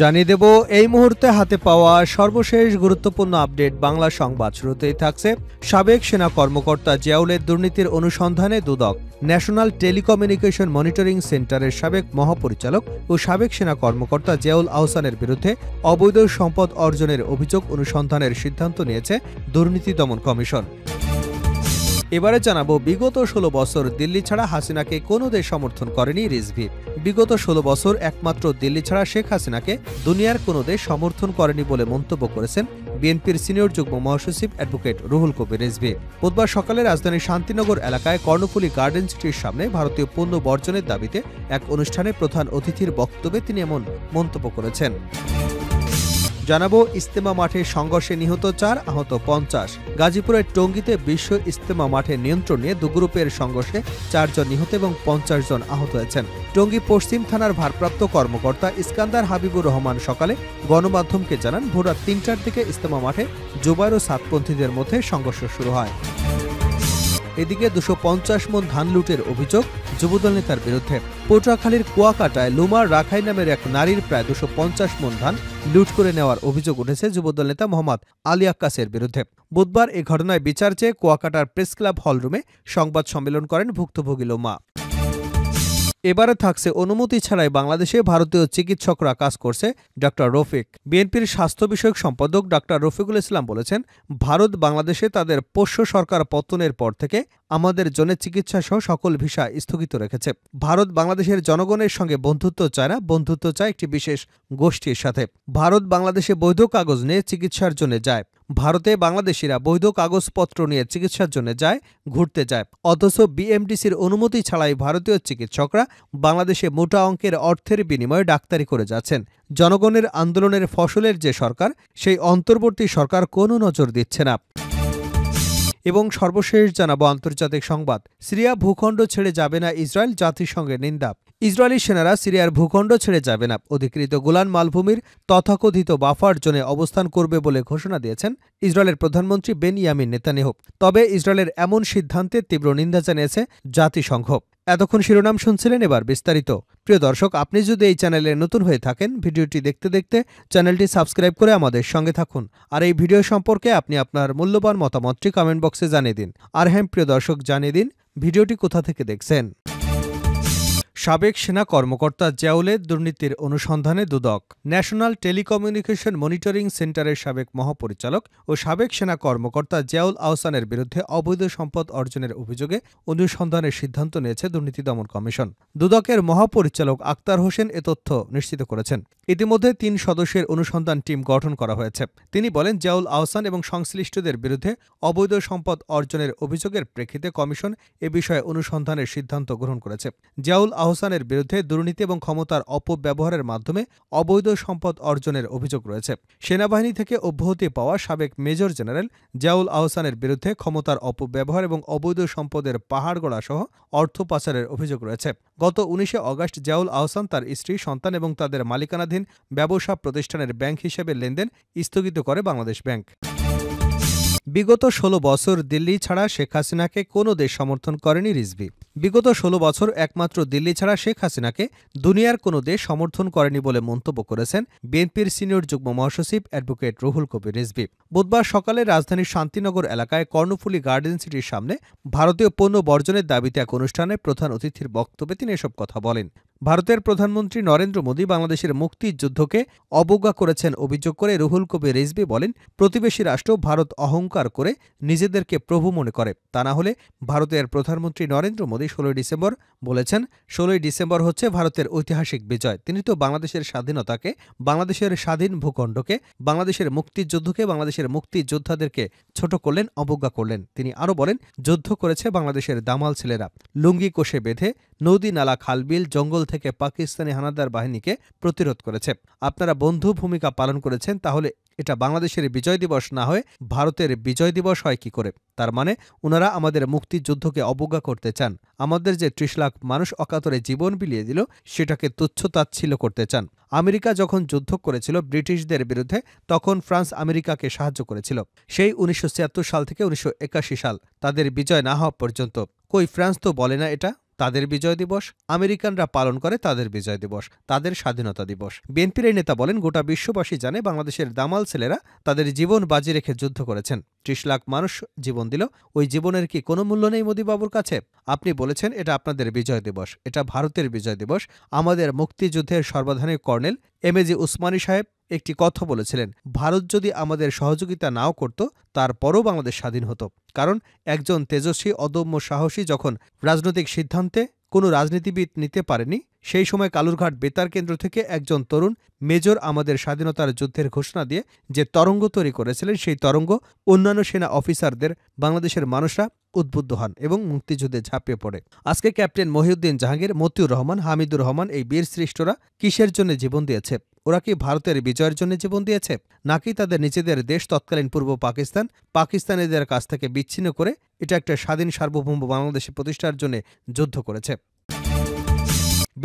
জানিয়ে দেব এই মুহূর্তে হাতে পাওয়া সর্বশেষ গুরুত্বপূর্ণ আপডেট বাংলা সংবাদ। শুরুতেই থাকছে সাবেক সেনা কর্মকর্তা জিয়াউলের দুর্নীতির অনুসন্ধানে দুদক। ন্যাশনাল টেলিকমিউনিকেশন মনিটরিং সেন্টারের সাবেক মহাপরিচালক ও সাবেক সেনা কর্মকর্তা জিয়াউল আহসানের বিরুদ্ধে অবৈধ সম্পদ অর্জনের অভিযোগ অনুসন্ধানের সিদ্ধান্ত নিয়েছে দুর্নীতি দমন কমিশন। এবারে জানাবো বিগত 16 বছর দিল্লি ছাড়া হাসিনাকে কোনো দেশ সমর্থন করেনি রিজভী। বিগত 16 বছর একমাত্র দিল্লি ছাড়া শেখ হাসিনাকে দুনিয়ার কোনো দেশ সমর্থন করেনি বলে মন্তব্য করেছেন বিএনপির সিনিয়র যুগ্ম মহাসচিব অ্যাডভোকেট রুহুল কবির রিজভী। বুধবার সকালে রাজধানীর শান্তিনগর এলাকায় কর্ণফুলী গার্ডেন সিটির সামনে ভারতীয় পণ্য বর্জনের দাবিতে এক অনুষ্ঠানে প্রধান অতিথির বক্তব্যে তিনি এমন মন্তব্য করেছেন। জানাবো ইজতেমা মাঠে সংঘর্ষে নিহত 4, আহত 50। গাজীপুরের টঙ্গীতে বিশ্ব ইজতেমা মাঠে নিয়ন্ত্রণ নিয়ে দুগ্রুপের সংঘর্ষে 4 জন নিহত এবং 50 জন আহত হয়েছেন। টঙ্গী পশ্চিম থানার ভারপ্রাপ্ত কর্মকর্তা ইস্কান্দার হাবিবুর রহমান সকালে গণমাধ্যমকে জানান, ভোর রাত 3টার দিকে ইজতেমা মাঠে জুবায়ের ও সাতপন্থীদের মধ্যে সংঘর্ষ শুরু হয়। এদিকে 250 মণ ধান লুটের অভিযোগ যুবদল নেতার বিরুদ্ধে। পটুয়াখালীর কুয়াকাটায় লুমার রাখাই নামের এক নারীর প্রায় 250 মণ ধান লুট করে নেওয়ার অভিযোগ উঠেছে যুবদল নেতা মোহাম্মদ আলী আক্কাসের বিরুদ্ধে। বুধবার এ ঘটনায় বিচার চেয়ে কুয়াকাটার প্রেস ক্লাব হলরুমে সংবাদ সম্মেলন করেন ভুক্তভোগী লুমা। এবারে থাকছে অনুমতি ছাড়াই বাংলাদেশে ভারতীয় চিকিৎসকরা কাজ করছে ডক্টর রফিক। বিএনপির স্বাস্থ্য বিষয়ক সম্পাদক ডক্টর রফিকুল ইসলাম বলেছেন, ভারত বাংলাদেশে তাদের পোষ্য সরকার পতনের পর থেকে আমাদের জন্য চিকিৎসা সহ সকল ভিসা স্থগিত রেখেছে। ভারত বাংলাদেশের জনগণের সঙ্গে বন্ধুত্ব চায় না, বন্ধুত্ব চায় একটি বিশেষ গোষ্ঠীর সাথে। ভারত বাংলাদেশে বৈধ কাগজ নিয়ে চিকিৎসার জন্য যায়। ভারতে বাংলাদেশিরা বৈধ কাগজপত্র নিয়ে চিকিৎসার জন্য যায়, ঘুরতে যায়। অথচ বিএমডিসির অনুমতি ছাড়াই ভারতীয় চিকিৎসকরা বাংলাদেশে মোটা অঙ্কের অর্থের বিনিময়ে ডাক্তারি করে যাচ্ছেন। জনগণের আন্দোলনের ফসলের যে সরকার, সেই অন্তর্বর্তী সরকার কোনো নজর দিচ্ছে না। এবং সর্বশেষ জানাবো আন্তর্জাতিক সংবাদ। সিরিয়া ভূখণ্ড ছেড়ে যাবে না ইসরায়েল, জাতিসংঘের নিন্দা। ইসরায়েলি সেনারা সিরিয়ার ভূখণ্ড ছেড়ে যাবে না, অধিকৃত গোলান মালভূমির তথাকথিত বাফার জোনে অবস্থান করবে বলে ঘোষণা দিয়েছেন ইসরায়েলের প্রধানমন্ত্রী বেনিয়ামিন নেতানিয়াহু। তবে ইসরায়েলের এমন সিদ্ধান্তের তীব্র নিন্দা জানিয়েছে জাতিসংঘ। এতক্ষণ শিরোনাম শুনছিলেন, এবার বিস্তারিত। প্রিয় দর্শক, আপনি যদি এই চ্যানেলে নতুন হয়ে থাকেন, ভিডিওটি দেখতে দেখতে চ্যানেলটি সাবস্ক্রাইব করে আমাদের সঙ্গে থাকুন। আর এই ভিডিও সম্পর্কে আপনি আপনার মূল্যবান মতামতটি কমেন্ট বক্সে জানিয়ে দিন। আর হ্যাঁ প্রিয় দর্শক, জানিয়ে দিন ভিডিওটি কোথা থেকে দেখছেন। সাবেক সেনা কর্মকর্তা জিয়াউলের দুর্নীতির অনুসন্ধানে দুদক। ন্যাশনাল টেলিকমিউনিকেশন মনিটরিং সেন্টারের সাবেক মহাপরিচালক ও সাবেক সেনা কর্মকর্তা জিয়াউল আহসানের বিরুদ্ধে অবৈধ সম্পদ অর্জনের অভিযোগে অনুসন্ধানের সিদ্ধান্ত নিয়েছে দুর্নীতি দমন কমিশন। দুদকের মহাপরিচালক আক্তার হোসেন এ তথ্য নিশ্চিত করেছেন। ইতিমধ্যে 3 সদস্যের অনুসন্ধান টিম গঠন করা হয়েছে। তিনি বলেন, জিয়াউল আহসান এবং সংশ্লিষ্টদের বিরুদ্ধে অবৈধ সম্পদ অর্জনের অভিযোগের প্রেক্ষিতে কমিশন এ বিষয়ে অনুসন্ধানের সিদ্ধান্ত গ্রহণ করেছে। জিয়াউল আহসানের বিরুদ্ধে দুর্নীতি এবং ক্ষমতার অপব্যবহারের মাধ্যমে অবৈধ সম্পদ অর্জনের অভিযোগ রয়েছে। সেনাবাহিনী থেকে অব্যাহতি পাওয়া সাবেক মেজর জেনারেল জিয়াউল আহসানের বিরুদ্ধে ক্ষমতার অপব্যবহার এবং অবৈধ সম্পদের পাহাড় গড়া সহ অর্থ পাচারের অভিযোগ রয়েছে। গত 19 আগস্ট জিয়াউল আহসান তার স্ত্রী, সন্তান এবং তাদের মালিকানাধীন ব্যবসা প্রতিষ্ঠানের ব্যাংক হিসেবে লেনদেন স্থগিত করে বাংলাদেশ ব্যাংক। বিগত 16 বছর দিল্লি ছাড়া শেখ হাসিনাকে কোনো দেশ সমর্থন করেনি রিজভী। বিগত 16 বছর একমাত্র দিল্লি ছাড়া শেখ হাসিনাকে দুনিয়ার কোনো দেশ সমর্থন করেনি বলে মন্তব্য করেছেন বিএনপির সিনিয়র যুগ্ম মহাসচিব অ্যাডভোকেট রুহুল কবির রিজভী। বুধবার সকালে রাজধানীর শান্তিনগর এলাকায় কর্ণফুলী গার্ডেন সিটির সামনে ভারতীয় পণ্য বর্জনের দাবিতে এক অনুষ্ঠানে প্রধান অতিথির বক্তব্যে তিনি এসব কথা বলেন। ভারতের প্রধানমন্ত্রী নরেন্দ্র মোদী বাংলাদেশের মুক্তিযুদ্ধকে অবজ্ঞা করেছেন অভিযোগ করে রুহুল কবির রিজভী বলেন, প্রতিবেশী রাষ্ট্র ভারত অহংকার করে নিজেদেরকে প্রভু মনে করে। তা না হলে ভারতের প্রধানমন্ত্রী নরেন্দ্র মোদী 16 ডিসেম্বর বলেছেন, 16 ডিসেম্বর হচ্ছে ভারতের ঐতিহাসিক বিজয়। তিনি তো বাংলাদেশের স্বাধীনতাকে, বাংলাদেশের স্বাধীন ভূখণ্ডকে, বাংলাদেশের মুক্তিযুদ্ধকে, বাংলাদেশের মুক্তিযোদ্ধাদেরকে ছোট করলেন, অবজ্ঞা করলেন। তিনি আরও বলেন, যুদ্ধ করেছে বাংলাদেশের দামাল ছেলেরা, লুঙ্গি কোষে বেঁধে নদী নালা খালবিল জঙ্গল থেকে পাকিস্তানি হানাদার বাহিনীকে প্রতিরোধ করেছে। আপনারা বন্ধু ভূমিকা পালন করেছেন, তাহলে এটা বাংলাদেশের বিজয় দিবস না হয়ে ভারতের বিজয় দিবস হয় কি করে? তার মানে ওনারা আমাদের মুক্তিযুদ্ধকে অবজ্ঞা করতে চান। আমাদের যে 30 লাখ মানুষ অকাতরে জীবন বিলিয়ে দিল, সেটাকে তুচ্ছ-তাচ্ছিল্য করতে চান। আমেরিকা যখন যুদ্ধ করেছিল ব্রিটিশদের বিরুদ্ধে, তখন ফ্রান্স আমেরিকাকে সাহায্য করেছিল। সেই 1976 সাল থেকে 1981 সাল, তাদের বিজয় না হওয়া পর্যন্ত। কই ফ্রান্স তো বলে না এটা। তাদের বিজয় দিবস, আমেরিকানরা পালন করে তাদের বিজয় দিবস, তাদের স্বাধীনতা দিবস। বিএনপির এই নেতা বলেন, গোটা বিশ্ববাসী জানে বাংলাদেশের দামাল ছেলেরা তাদের জীবন বাজি রেখে যুদ্ধ করেছেন। ৩০ লাখ মানুষ জীবন দিল, ওই জীবনের কি কোনো মূল্য নেই মোদিবাবুর কাছে? আপনি বলেছেন এটা আপনাদের বিজয় দিবস, এটা ভারতের বিজয় দিবস। আমাদের মুক্তিযুদ্ধের সর্বাধারী কর্নেল এমএজি উসমানী সাহেব একটি কথা বলেছিলেন, ভারত যদি আমাদের সহযোগিতা নাও করত তারপরও বাংলাদেশ স্বাধীন হতো। কারণ একজন তেজস্বী অদম্য সাহসী যখন রাজনৈতিক সিদ্ধান্তে কোনো রাজনীতিবিদ নিতে পারেনি, সেই সময় কালুরঘাট বেতার কেন্দ্র থেকে একজন তরুণ মেজর আমাদের স্বাধীনতার যুদ্ধের ঘোষণা দিয়ে যে তরঙ্গ তৈরি করেছিলেন, সেই তরঙ্গ অন্যান্য সেনা অফিসারদের বাংলাদেশের মানুষরা উদ্বুদ্ধ হন এবং মুক্তিযুদ্ধে ঝাঁপিয়ে পড়ে। আজকে ক্যাপ্টেন মহিউদ্দিন জাহাঙ্গীর, মতিউর রহমান, হামিদুর রহমান এই বীর শ্রেষ্ঠরা কিসের জন্য জীবন দিয়েছে? ওরা কি ভারতের বিজয়ের জন্য জীবন দিয়েছে, নাকি তাদের নিজেদের দেশ তৎকালীন পূর্ব পাকিস্তানিদের কাছ থেকে বিচ্ছিন্ন করে এটা একটা স্বাধীন সার্বভৌম বাংলাদেশে প্রতিষ্ঠার জন্য যুদ্ধ করেছে?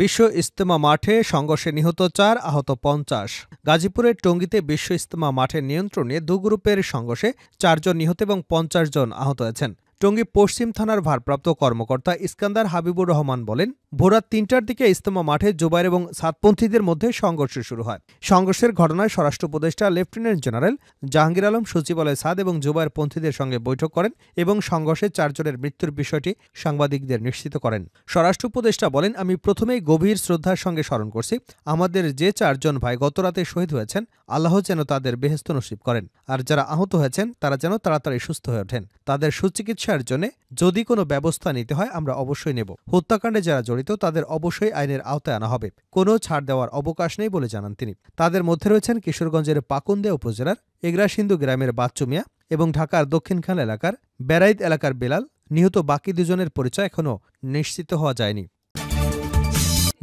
বিশ্ব ইজতেমা মাঠে সংঘর্ষে নিহত ৪, আহত ৫০। গাজীপুরের টঙ্গীতে বিশ্ব ইজতেমা মাঠের নিয়ন্ত্রণে দু গ্রুপের সংঘর্ষে ৪ জন নিহত এবং ৫০ জন আহত হয়েছেন। টঙ্গী পশ্চিম থানার ভারপ্রাপ্ত কর্মকর্তা ইস্কান্দার হাবিবুর রহমান বলেন, ভোর ৩টার দিকে ইজতেমা মাঠে জুবাইর এবং সাতপন্থীদের মধ্যে সংঘর্ষ শুরু হয়। সংঘর্ষের ঘটনায় স্বরাষ্ট্র উপদেষ্টা লেফটেন্যান্ট জেনারেল জাহাঙ্গীর আলম সচিবালয়ে সাদ এবং জুবাইর পন্থীদের সঙ্গে বৈঠক করেন এবং সংঘর্ষে ৪ জনের মৃত্যুর বিষয়টি সাংবাদিকদের নিশ্চিত করেন। স্বরাষ্ট্র উপদেষ্টা বলেন, আমি প্রথমেই গভীর শ্রদ্ধার সঙ্গে স্মরণ করছি আমাদের যে ৪ জন ভাই গতরাতে শহীদ হয়েছেন, আল্লাহ যেন তাদের বেহেশত নসিব করেন, আর যারা আহত হয়েছেন তারা যেন তাড়াতাড়ি সুস্থ হয়ে ওঠেন। তাদের সুচিকিৎসার জন্য যদি কোনো ব্যবস্থা নিতে হয় আমরা অবশ্যই নেব। হত্যাকাণ্ডে যারা জড়িত তাদের অবশ্যই আইনের আওতায় আনা হবে, কোনো ছাড় দেওয়ার অবকাশ নেই বলে জানান তিনি। তাদের মধ্যে রয়েছেন কিশোরগঞ্জের পাকুন্দিয়া উপজেলার এগরাসিন্ধু গ্রামের বাচ্চু মিয়া এবং ঢাকার দক্ষিণখান এলাকার বেড়াইদ এলাকার বেলাল। নিহত বাকি দুজনের পরিচয় এখনও নিশ্চিত হওয়া যায়নি।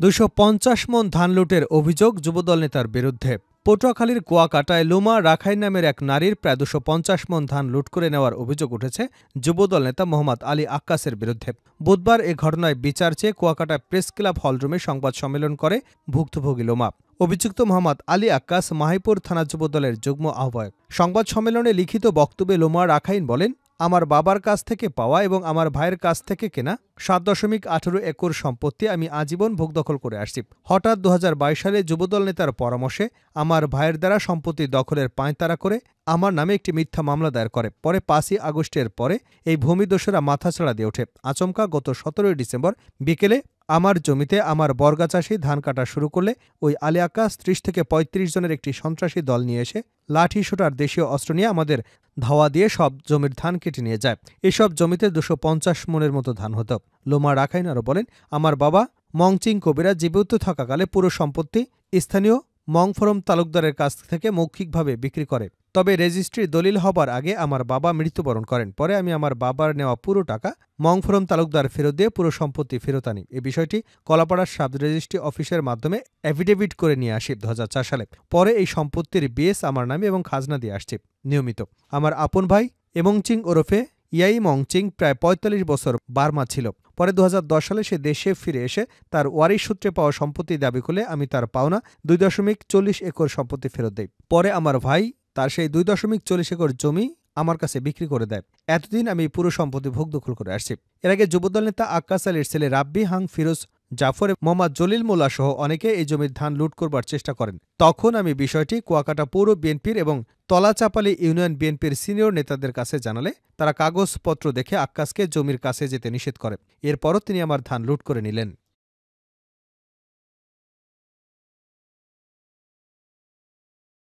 ২৫০ মণ ধান লুটের অভিযোগ যুবদল নেতার বিরুদ্ধে। পটুয়াখালীর কুয়াকাটায় লুমা রাখাইন নামের এক নারীর প্রায় ২৫০ মণ ধান লুট করে নেওয়ার অভিযোগ উঠেছে যুবদল নেতা মোহাম্মদ আলী আক্কাসের বিরুদ্ধে। বুধবার এ ঘটনায় বিচার চেয়ে কুয়াকাটা প্রেস ক্লাব হলরুমে সংবাদ সম্মেলন করে ভুক্তভোগী লুমা। অভিযুক্ত মোহাম্মদ আলী আক্কাস মাহিপুর থানা যুবদলের যুগ্ম আহ্বায়ক। সংবাদ সম্মেলনে লিখিত বক্তব্যে লুমা রাখাইন বলেন, আমার বাবার কাছ থেকে পাওয়া এবং আমার ভাইয়ের কাছ থেকে কেনা ৭.১৮ একর সম্পত্তি আমি আজীবন ভোগ দখল করে আসছি। হঠাৎ ২০২২ সালে যুবদল নেতার পরামর্শে আমার ভাইয়ের দ্বারা সম্পত্তি দখলের পাঁয়তারা করে আমার নামে একটি মিথ্যা মামলা দায়ের করে। পরে ৫ই আগস্টের পরে এই ভূমিদস্যুরা মাথাচাড়া দিয়ে ওঠে। আচমকা গত ১৭ ডিসেম্বর বিকেলে আমার জমিতে আমার বর্গা চাষি ধান কাটা শুরু করলে ওই আলী আক্কাস ৩০ থেকে ৩৫ জনের একটি সন্ত্রাসী দল নিয়ে এসে লাঠি সোটার দেশীয় অস্ত্র নিয়ে আমাদের ধাওয়া দিয়ে সব জমির ধান কেটে নিয়ে যায়। এসব জমিতে ২৫০ মণের মতো ধান হতো। লোমা রাখাইন আরও বলেন, আমার বাবা মংচিং কবিরা জীবিত থাকাকালে পুরো সম্পত্তি স্থানীয় মংফরম তালুকদারের কাছ থেকে মৌখিকভাবে বিক্রি করে। তবে রেজিস্ট্রি দলিল হবার আগে আমার বাবা মৃত্যুবরণ করেন। পরে আমি আমার বাবার নেওয়া পুরো টাকা মংফরম তালুকদার ফেরত দিয়ে পুরো সম্পত্তি ফেরত আনি। এই বিষয়টি কলাপাড়ার সাব রেজিস্ট্রি অফিসের মাধ্যমে অ্যাফিডেভিট করে নিয়ে আসি ২০০৪ সালে। পরে এই সম্পত্তির বিএস আমার নামে এবং খাজনা দিয়ে আসছি নিয়মিত। আমার আপন ভাই এমংচিং ওরফে ইয়াই মংচিং প্রায় ৪৫ বছর বার্মা ছিল। পরে ২০১০ সালে সে দেশে ফিরে এসে তার ওয়ারিশ সূত্রে পাওয়া সম্পত্তি দাবি করলে আমি তার পাওনা ২.৪০ একর সম্পত্তি ফেরত দেই। পরে আমার ভাই তার সেই ২.৪০ একর জমি আমার কাছে বিক্রি করে দেয়। এতদিন আমি পুরো সম্পত্তি ভোগ দখল করে আসছি। এর আগে যুবদল নেতা আক্কাস আলীর ছেলে রাব্বি হাং, ফিরোজ জাফর, মোহাম্মদ জলিল মোল্লা সহ অনেকে এই জমির ধান লুট করবার চেষ্টা করেন। তখন আমি বিষয়টি কুয়াকাটা পৌর বিএনপির এবং তলাচাপালি ইউনিয়ন বিএনপির সিনিয়র নেতাদের কাছে জানালে তারা কাগজপত্র দেখে আক্কাসকে জমির কাছে যেতে নিষেধ করে। এরপরও তিনি আমার ধান লুট করে নিলেন।